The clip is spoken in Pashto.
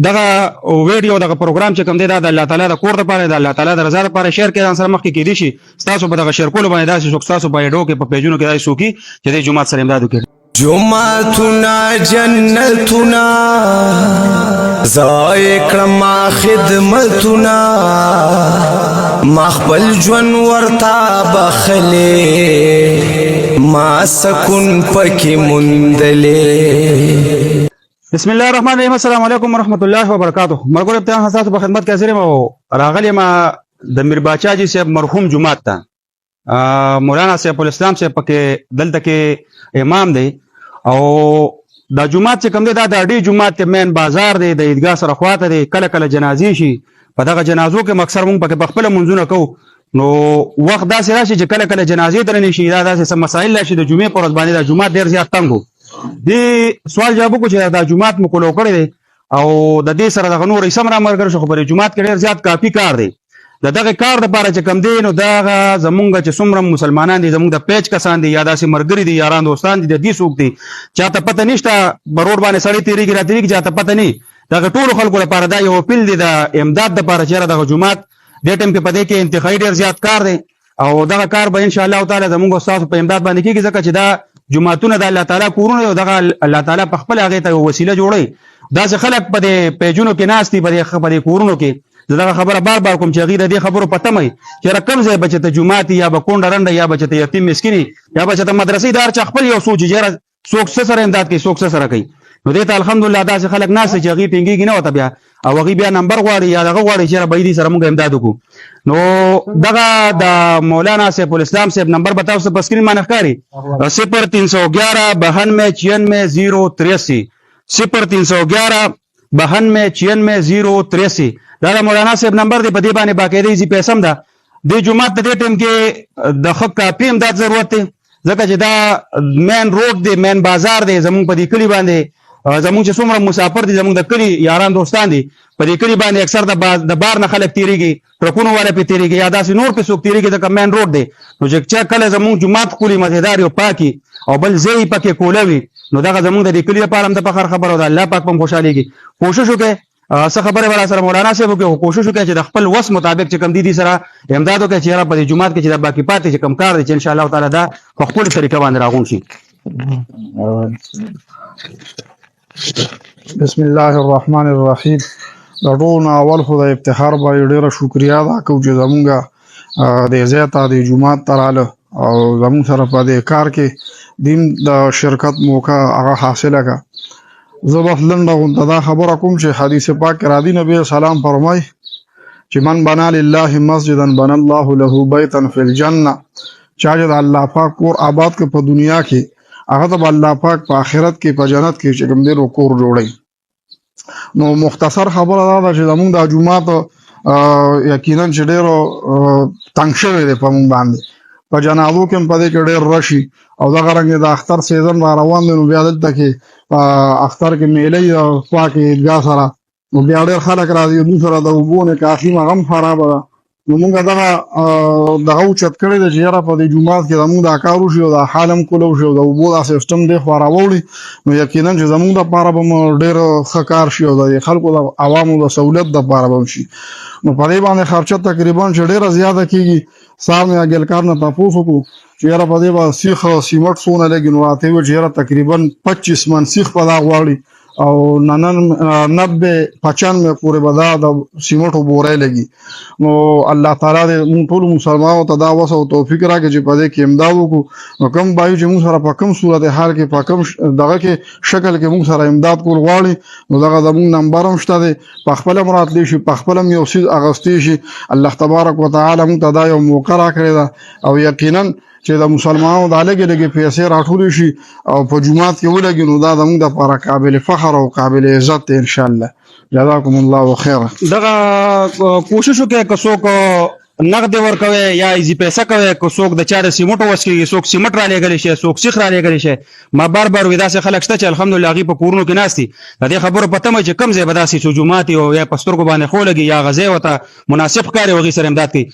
دغه ویډیو دغه پروګرام چې کوم دی دا د الله تعالی د کور لپاره د الله تعالی د رضا لپاره شیر کړئ، ځان سره مخکې کېدی شي ستاسو په دغه شیر کولو باندې داسې څوک ستاسو په ایډو کې په پیجونو کې داسې څوک چې د جومات سره امداد وکړي. جمعتنا جنتنا زایکړما خدمتنا مخبل جون ورتا بخلې ما سکون پکې مندلې. بسم الله الرحمن الرحیم. السلام علیکم ورحمۃ اللہ وبرکاتہ. مرګور ابتداء حساس په خدمت کې حاضر یم او راغلی ما د میر باچا جی صاحب مرحوم جمعات ته مولانا سیف الاسلام صاحب پکې دلته کې امام دی او دا جمعات چې کوم دی دا د اډې جمعات ته مین بازار دی د عیدګاه سره خواته دی. کله کله جنازې شي په دغه جنازو کې مکثر مونږ پکې په خپل منځونه کوو نو وخت داسې راشي چې کله کله جنازې درنې شي دا داسې سم مسایل راشي د جمعې پر ورځ باندې دا جمعات ډېر زیات تنګ و. دې سوال جواب وکړو چې دا جمعات مو کولو کړی دی او د دې سره دغه نور اسم را مرګر شو خبرې جمعات کې ډېر زیات کافي کار دی. د دغه کار لپاره چې کم دی نو دغه زمونږ چې څومره مسلمانان دي زمونږ د پیج کسان دي یا داسې مرګري دي یاران دوستان دي د دې څوک دي چاته پته نشته بروډ باندې سړی تیریږي را تیریږي چاته پته نه دغه ټولو خلکو لپاره دا یو اپیل دی د امداد لپاره چې دغه جمعات دې ټیم کې په دې کې انتخابي ډېر زیات کار دی او دغه کار به ان شاء الله تعالی زمونږ استاد په امداد باندې کېږي ځکه چې دا جمعتونه د الله تعالی کورونه او دغه الله تعالی په خپل هغه ته وسیله جوړي. داسې خلک په دې پیجونو کې ناشتي په دې کورونو کې دغه خبره بار بار کوم چې غیر دې خبرو پته مې چې رقم ځای بچته جمعات یا به کونډه رنده یا بچته یتیم مسکینی یا بچته مدرسې دار چې خپل یو سوچ جره څوک سره امداد کوي څوک سره کوي نو دې ته الحمدلله داسې خلک ناس چې غي پینګي نه وته بیا او غي بیا نمبر غواړي یا دغه غواړي چې به دې سره موږ امداد وکړو. نو دغه د مولانا سیف الاسلام صاحب نمبر بتاو سه پسکرین باندې ښکاری 0311 92 083 0311 92 083 دا د مولانا صاحب نمبر دی. په دې باندې باقاعده یې پیسم ده د جمعات د دې ټیم کې د خپ کافي امداد ضرورت دی ځکه چې دا مین روډ دی مین بازار دی زمونږ په دې کلی باندې زمونږ چې څومره مسافر دي زمونږ د کلی یاران دوستان دي په دې کلی باندې اکثر د بار نه خلک تیریږي ټرکونو والا په تیریږي یا داسې نور په څوک تیریږي د مین روډ دی نو چې کله زمونږ جمعات کلی مزیدار یو پاکي او بل ځای پکې کولوي نو دغه زمونږ د دې کلی لپاره هم د فخر خبره ده. الله پاک هم خوشاليږي. کوشش وکړئ څه خبره ولا سره مولانا صاحب وکړو کوشش وکړي چې د خپل وس مطابق چې کم دي سره امداد وکړي چې را په جمعات کې چې د باقی پاتې چې کم کار دي چې ان شاء الله تعالی دا په خپل طریقه باندې راغون شي. بسم الله الرحمن الرحیم. ډون اول خدای افتخار باندې ډیره شکریا ادا کوم چې زمونږه د زیاته د جمعات تراله او زمون سره په دې کار کې دیم د شرکت موقع هغه حاصله کا. زبف لنډه دا خبره کوم چې حدیث پاک را دي نبی سلام فرمای چې من بنا لله مسجدا بنا الله له بیتا فی الجنه چا چې الله پاک کور آباد کې په دنیا کې هغه ته الله پاک په آخرت کې په جنت کې چې کوم دې کور جوړي. نو مختصر خبره دا ده چې زمونږ د جمعات یقینا چې ډېر تنګ شوی دی په مونږ باندې په جنازو کې په دې کې ډېر راشي او دغه رنګ د اختر سیزن را روان دی نو بیا دلته کې اختر کې میلې او پاکي عیدګاه سره نو بیا ډېر خلک راځي نو سره د وګونه کافي مغم خراب ده نو موږ دغه اوچت کړی د جیره په دې جمعات کې زموږ د کارو شو د حالم کولو شو د وګو د سیستم د خواراوړي نو یقینا چې زموږ د پاره به ډېر ښکار شي او د خلکو د عوامو د سہولت د پاره به شي. نو په دې باندې خرچه تقریبا ډېره زیاته کیږي. سامنے اګلکار نه تاسو کو چې را په دې با سیخ سیمټ سونه لګي نو راته و چې تقریبا 25 من سیخ په دا غواړي او 90 95 پورې بدا د سیمټو بورې لګي. نو الله تعالی دې موږ ټول مسلمانانو ته دا وسو توفیق راکړي چې په دې کې امداد وکړو نو کوم بایو چې موږ سره په کوم صورت حال کې په کوم دغه کې شکل کې موږ سره امداد کول غواړي نو دغه زموږ نمبر هم شته دی په خپل مراد لې شي په خپل یو سیز اغستې شي. الله تبارک وتعالى موږ ته دا یو موقع راکړی دا او یقینا چې د مسلمانانو د لګي پیسې راټول شي او په جمعات کې ولګي نو دا زموږ د لپاره قابل فخر او قابل عزت ان شاء الله. جزاكم الله خيرا. دغه کوشش وکړئ که څوک نقد ورکوي یا ایزي پیسې کوي که څوک د چاره سیمټ وسکي څوک سیمټ را لګل شي څوک سیخ را لګل شي ما بار بار ودا سه خلک شته چې الحمدلله غي په کورونو کې ناشتي د دې خبرو پته مې چې کم ځای بداسي جمعات او یا پستر کو باندې خو لګي یا غزه وته مناسب کاری وغي سره امداد کوي